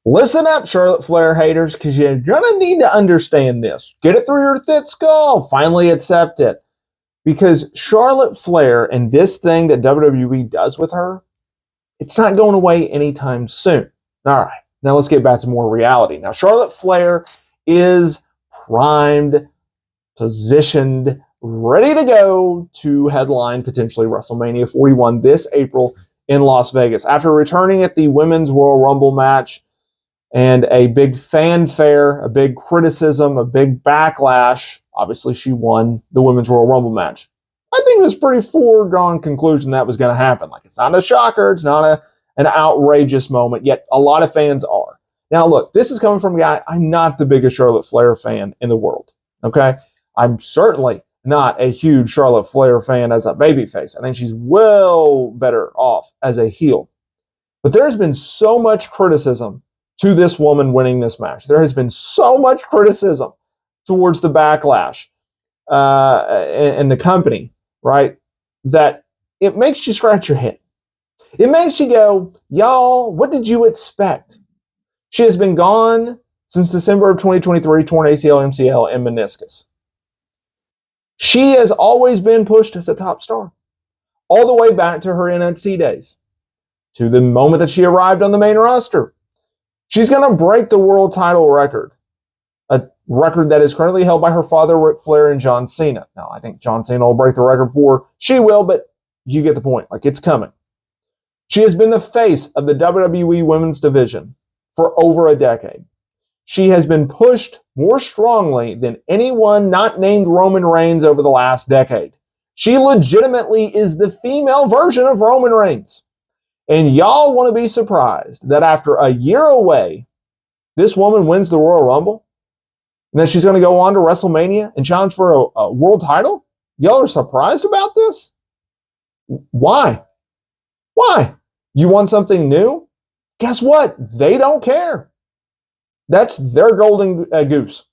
Listen up, Charlotte Flair haters, because you're going to need to understand this. Get it through your thick skull. Finally accept it. Because Charlotte Flair and this thing that WWE does with her, it's not going away anytime soon. All right, now let's get back to more reality. Now, Charlotte Flair is primed, positioned, ready to go to headline potentially WrestleMania 41 this April in Las Vegas. After returning at the Women's Royal Rumble match and a big fanfare, a big criticism, a big backlash, obviously she won the Women's Royal Rumble match. I think it was a pretty foregone conclusion that was going to happen. Like, it's not a shocker, it's not an outrageous moment, yet a lot of fans are. Now, look, this is coming from a guy, I'm not the biggest Charlotte Flair fan in the world, okay? I'm certainly not a huge Charlotte Flair fan as a babyface. I think she's well better off as a heel. But there's been so much criticism to this woman winning this match. There has been so much criticism towards the backlash and the company, right, that it makes you scratch your head. It makes you go, y'all, what did you expect? She has been gone since December of 2023, torn ACL, MCL, and meniscus. She has always been pushed as a top star, all the way back to her NXT days, to the moment that she arrived on the main roster. She's going to break the world title record, a record that is currently held by her father, Ric Flair, and John Cena. Now, I think John Cena will break the record before she will, but you get the point. Like, it's coming. She has been the face of the WWE Women's Division for over a decade. She has been pushed more strongly than anyone not named Roman Reigns over the last decade. She legitimately is the female version of Roman Reigns. And y'all want to be surprised that after a year away, this woman wins the Royal Rumble, and then she's going to go on to WrestleMania and challenge for a world title? Y'all are surprised about this? Why? Why? You want something new? Guess what? They don't care. That's their golden goose.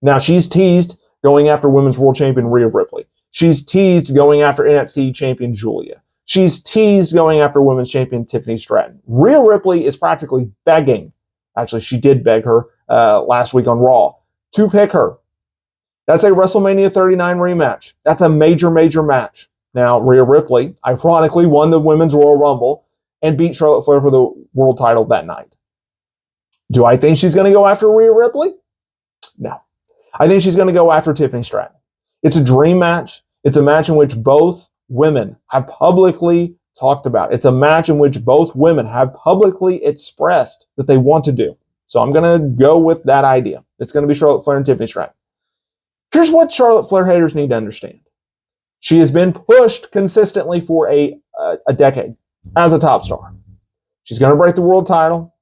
Now, she's teased going after Women's World Champion Rhea Ripley. She's teased going after NXT Champion Julia. She's teased going after Women's Champion Tiffany Stratton. Rhea Ripley is practically begging. Actually, she did beg her last week on Raw to pick her. That's a WrestleMania 39 rematch. That's a major, major match. Now, Rhea Ripley, ironically, won the Women's Royal Rumble and beat Charlotte Flair for the world title that night. Do I think she's going to go after Rhea Ripley? No. I think she's going to go after Tiffany Stratton. It's a dream match. It's a match in which both women have publicly talked about. It's a match in which both women have publicly expressed that they want to do. So I'm going to go with that idea. It's going to be Charlotte Flair and Tiffany Stratton. Here's what Charlotte Flair haters need to understand. She has been pushed consistently for a decade as a top star. She's going to break the world title.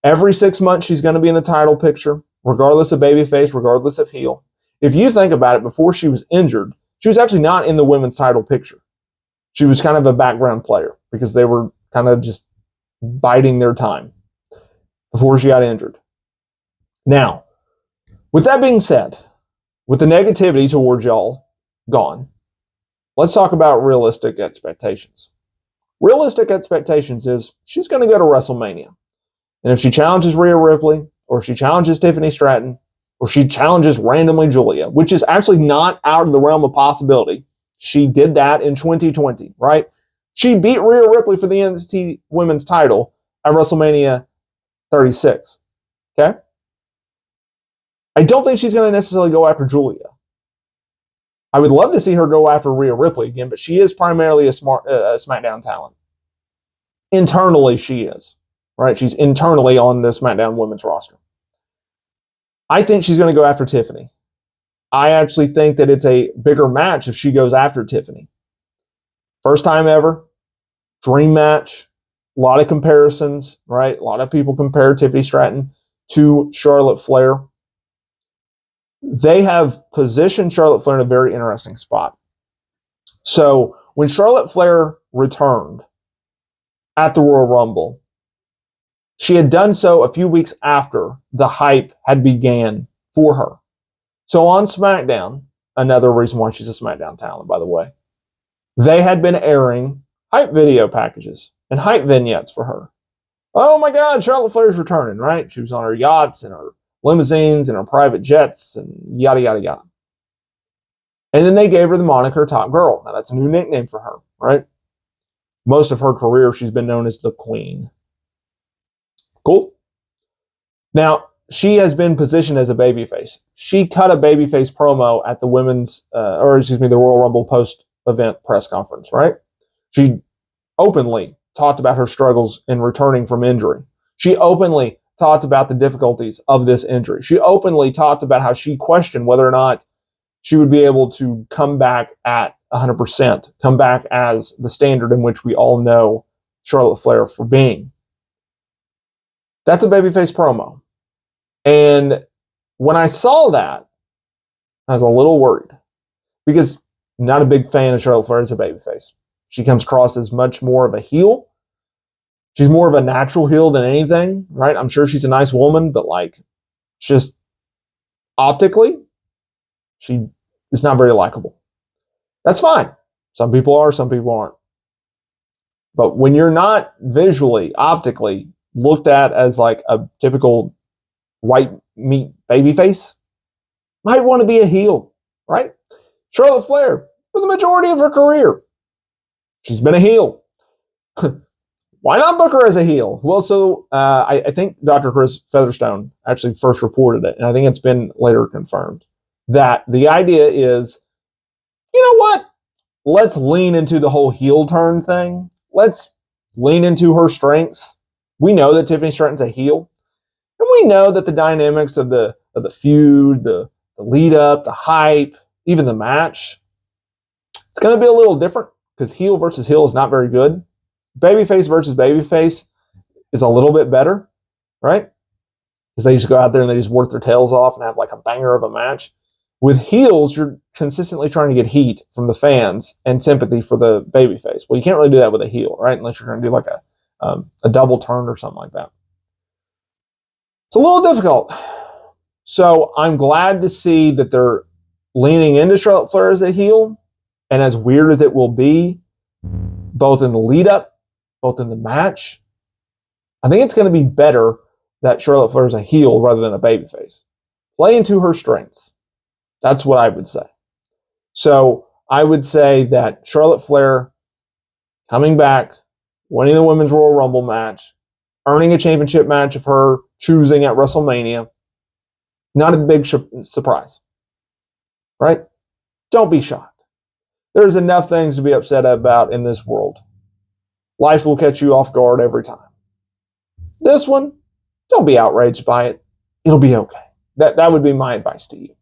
Every 6 months, she's going to be in the title picture, regardless of babyface, regardless of heel. If you think about it, before she was injured, she was actually not in the women's title picture. She was kind of a background player because they were kind of just biding their time before she got injured. Now, with that being said, with the negativity towards y'all gone, let's talk about realistic expectations. Realistic expectations is she's going to go to WrestleMania. And if she challenges Rhea Ripley, or if she challenges Tiffany Stratton, or she challenges randomly Julia, which is actually not out of the realm of possibility. She did that in 2020, right? She beat Rhea Ripley for the NXT Women's title at WrestleMania 36, okay? I don't think she's going to necessarily go after Julia. I would love to see her go after Rhea Ripley again, but she is primarily a SmackDown talent. Internally, she is. Right? She's internally on the SmackDown women's roster. I think she's going to go after Tiffany. I actually think that it's a bigger match if she goes after Tiffany. First time ever. Dream match. A lot of comparisons, right? A lot of people compare Tiffany Stratton to Charlotte Flair. They have positioned Charlotte Flair in a very interesting spot. So when Charlotte Flair returned at the Royal Rumble, she had done so a few weeks after the hype had began for her. So on SmackDown, another reason why she's a SmackDown talent, by the way, they had been airing hype video packages and hype vignettes for her. Oh my God, Charlotte Flair's returning, right? She was on her yachts and her limousines and her private jets and yada, yada, yada. And then they gave her the moniker Top Girl. Now, that's a new nickname for her, right? Most of her career, she's been known as the Queen. Cool. Now, she has been positioned as a babyface. She cut a babyface promo at the the Royal Rumble post-event press conference, right? She openly talked about her struggles in returning from injury. She openly talked about the difficulties of this injury. She openly talked about how she questioned whether or not she would be able to come back at 100%, come back as the standard in which we all know Charlotte Flair for being. That's a babyface promo. And when I saw that, I was a little worried because I'm not a big fan of Charlotte Flair as a babyface. She comes across as much more of a heel. She's more of a natural heel than anything, right? I'm sure she's a nice woman, but like, just optically, she is not very likable. That's fine. Some people are, some people aren't. But when you're not visually, optically looked at as like a typical white meat babyface, might want to be a heel, right? Charlotte Flair, for the majority of her career, she's been a heel. Why not book her as a heel? Well, so I think Dr. Chris Featherstone actually first reported it, and I think it's been later confirmed, that the idea is, you know what? Let's lean into the whole heel turn thing. Let's lean into her strengths. We know that Tiffany Stratton's a heel, and we know that the dynamics of the feud, the lead up, the hype, even the match, it's going to be a little different because heel versus heel is not very good. Babyface versus babyface is a little bit better, right? Because they just go out there and they just work their tails off and have like a banger of a match. With heels, you're consistently trying to get heat from the fans and sympathy for the babyface. Well, you can't really do that with a heel, right? Unless you're going to do like a double turn or something like that. It's a little difficult. So I'm glad to see that they're leaning into Charlotte Flair as a heel. And as weird as it will be, both in the lead up, both in the match, I think it's going to be better that Charlotte Flair is a heel rather than a babyface. Play into her strengths. That's what I would say. So I would say that Charlotte Flair coming back, winning the Women's Royal Rumble match, earning a championship match of her choosing at WrestleMania, not a big surprise, right? Don't be shocked. There's enough things to be upset about in this world. Life will catch you off guard every time. This one, don't be outraged by it. It'll be okay. That would be my advice to you.